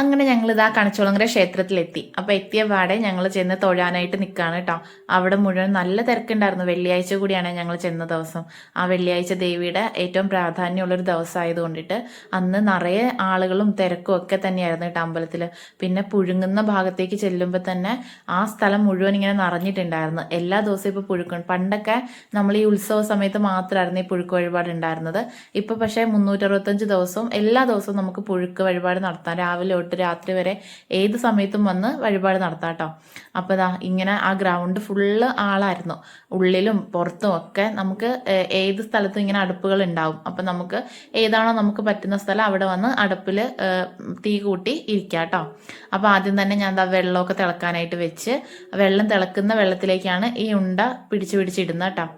അങ്ങനെ ഞങ്ങൾ ഇതാ കണിച്ചുകുളങ്ങര ക്ഷേത്രത്തിലെത്തി. അപ്പോൾ എത്തിയ പാടെ ഞങ്ങൾ ചെന്ന് തൊഴാനായിട്ട് നിൽക്കുകയാണ് കേട്ടോ. അവിടെ മുഴുവൻ നല്ല തിരക്കുണ്ടായിരുന്നു. വെള്ളിയാഴ്ച കൂടിയാണ് ഞങ്ങൾ ചെന്ന ദിവസം. ആ വെള്ളിയാഴ്ച ദേവിയുടെ ഏറ്റവും പ്രാധാന്യമുള്ളൊരു ദിവസമായത് കൊണ്ടിട്ട് അന്ന് നിറയെ ആളുകളും തിരക്കും ഒക്കെ തന്നെയായിരുന്നു കേട്ടോ അമ്പലത്തിൽ. പിന്നെ പുഴുങ്ങുന്ന ഭാഗത്തേക്ക് ചെല്ലുമ്പോൾ തന്നെ ആ സ്ഥലം മുഴുവൻ ഇങ്ങനെ നിറഞ്ഞിട്ടുണ്ടായിരുന്നു. എല്ലാ ദിവസവും ഇപ്പോൾ പുഴുക്കും. പണ്ടൊക്കെ നമ്മൾ ഈ ഉത്സവ സമയത്ത് മാത്രമായിരുന്നു ഈ പുഴുക്ക് വഴിപാട് ഉണ്ടായിരുന്നത്. ഇപ്പോൾ പക്ഷേ 365 ദിവസവും എല്ലാ ദിവസവും നമുക്ക് പുഴുക്ക് വഴിപാട് നടത്താം. രാവിലെ തൊട്ട് രാത്രി വരെ ഏത് സമയത്തും വന്ന് വഴിപാട് നടത്താം കേട്ടോ. അപ്പോൾ ഇതാ ഇങ്ങനെ ആ ഗ്രൗണ്ട് ഫുള്ള് ആളായിരുന്നു. ഉള്ളിലും പുറത്തും ഒക്കെ നമുക്ക് ഏത് സ്ഥലത്തും ഇങ്ങനെ അടുപ്പുകൾ ഉണ്ടാവും. അപ്പം നമുക്ക് ഏതാണോ നമുക്ക് പറ്റുന്ന സ്ഥലം അവിടെ വന്ന് അടുപ്പിൽ തീ കൂട്ടി ഇരിക്കാം കേട്ടോ. അപ്പോൾ ആദ്യം തന്നെ ഞാൻ എന്താ വെള്ളമൊക്കെ തിളക്കാനായിട്ട് വെച്ച് വെള്ളം തിളക്കുന്ന വെള്ളത്തിലേക്കാണ് ഈ ഉണ്ട പിടിച്ചിടുന്നത് കേട്ടോ.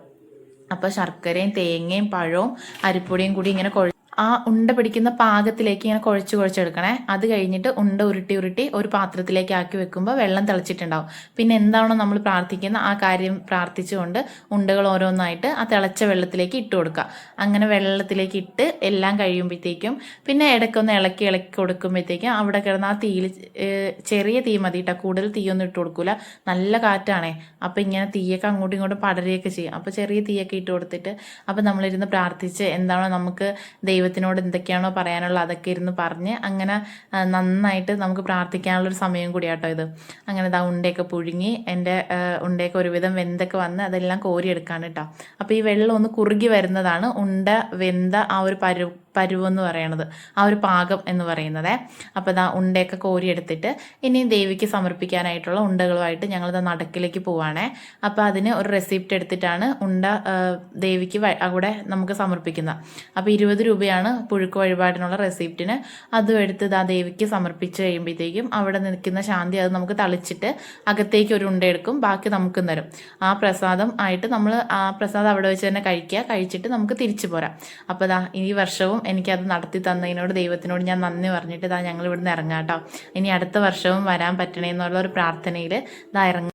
അപ്പോൾ ശർക്കരയും തേങ്ങയും പഴവും അരിപ്പൊടിയും കൂടി ഇങ്ങനെ ആ ഉണ്ട പിടിക്കുന്ന പാകത്തിലേക്ക് ഇങ്ങനെ കുഴച്ചെടുക്കണേ. അത് കഴിഞ്ഞിട്ട് ഉണ്ട ഉരുട്ടി ഒരു പാത്രത്തിലേക്ക് ആക്കി വെക്കുമ്പോൾ വെള്ളം തിളച്ചിട്ടുണ്ടാവും. പിന്നെ എന്താണോ നമ്മൾ പ്രാർത്ഥിക്കുന്ന ആ കാര്യം പ്രാർത്ഥിച്ചുകൊണ്ട് ഉണ്ടകൾ ഓരോന്നായിട്ട് ആ തിളച്ച വെള്ളത്തിലേക്ക് ഇട്ട് കൊടുക്കുക. അങ്ങനെ വെള്ളത്തിലേക്ക് ഇട്ട് എല്ലാം കഴിയുമ്പോഴത്തേക്കും പിന്നെ ഇടയ്ക്കൊന്ന് ഇളക്കി കൊടുക്കുമ്പോഴത്തേക്കും അവിടെ കിടന്ന് ആ തീയിൽ ചെറിയ തീ മതി കേട്ടോ, കൂടുതൽ തീയൊന്നും ഇട്ട് കൊടുക്കൂല. നല്ല കാറ്റാണേ. അപ്പോൾ ഇങ്ങനെ തീയൊക്കെ അങ്ങോട്ടും ഇങ്ങോട്ടും പടരുകയൊക്കെ ചെയ്യും. അപ്പോൾ ചെറിയ തീയൊക്കെ ഇട്ട് കൊടുത്തിട്ട് അപ്പോൾ നമ്മളിരുന്ന് പ്രാർത്ഥിച്ച് എന്താണോ നമുക്ക് ദൈവത്തിനോട് എന്തൊക്കെയാണോ പറയാനുള്ളത് അതൊക്കെ ഇരുന്ന് പറഞ്ഞ് അങ്ങനെ നന്നായിട്ട് നമുക്ക് പ്രാർത്ഥിക്കാനുള്ളൊരു സമയം കൂടിയാട്ടോ ഇത്. അങ്ങനെ ഇതാ ഉണ്ടയൊക്കെ പുഴുങ്ങി എൻ്റെ ഉണ്ടയൊക്കെ ഒരുവിധം വെന്തൊക്കെ വന്ന് അതെല്ലാം കോരിയെടുക്കാണ് കേട്ടോ. അപ്പോൾ ഈ വെള്ളം ഒന്ന് കുറുകി വരുന്നതാണ് ഉണ്ട വെന്ത ആ ഒരു പരുവെന്ന് പറയണത്, ആ ഒരു പാകം എന്ന് പറയുന്നത്. അപ്പോൾ ഇതാ ഉണ്ടയൊക്കെ കോരിയെടുത്തിട്ട് ഇനി ദേവിക്ക് സമർപ്പിക്കാനായിട്ടുള്ള ഉണ്ടകളുമായിട്ട് ഞങ്ങളിത് നടക്കിലേക്ക് പോവാണേ. അപ്പോൾ അതിന് ഒരു റെസിപ്റ്റ് എടുത്തിട്ടാണ് ഉണ്ട ദേവിക്ക് അവിടെ നമുക്ക് സമർപ്പിക്കുന്നത്. അപ്പോൾ 20 രൂപയാണ് പുഴുക്ക് വഴിപാടിനുള്ള റെസിപ്റ്റിന്. അതും എടുത്ത് ഇതാ ദേവിക്ക് സമർപ്പിച്ച് കഴിയുമ്പോഴത്തേക്കും അവിടെ നിൽക്കുന്ന ശാന്തി അത് നമുക്ക് തളിച്ചിട്ട് അകത്തേക്ക് ഒരു ഉണ്ട എടുക്കും, ബാക്കി നമുക്കും തരും. ആ പ്രസാദം ആയിട്ട് നമ്മൾ ആ പ്രസാദം അവിടെ വെച്ച് തന്നെ കഴിച്ചിട്ട് നമുക്ക് തിരിച്ചു പോരാം. അപ്പോൾ ഇതാ ഈ വർഷവും എനിക്കത് നടത്തി തന്നതിനോട് ദൈവത്തിനോട് ഞാൻ നന്ദി പറഞ്ഞിട്ട് ഇതാ ഞങ്ങൾ ഇവിടുന്ന് ഇറങ്ങാം കേട്ടോ. ഇനി അടുത്ത വർഷവും വരാൻ പറ്റണേ എന്നുള്ള ഒരു പ്രാർത്ഥനയിൽ ഇതാ ഇറങ്ങാം.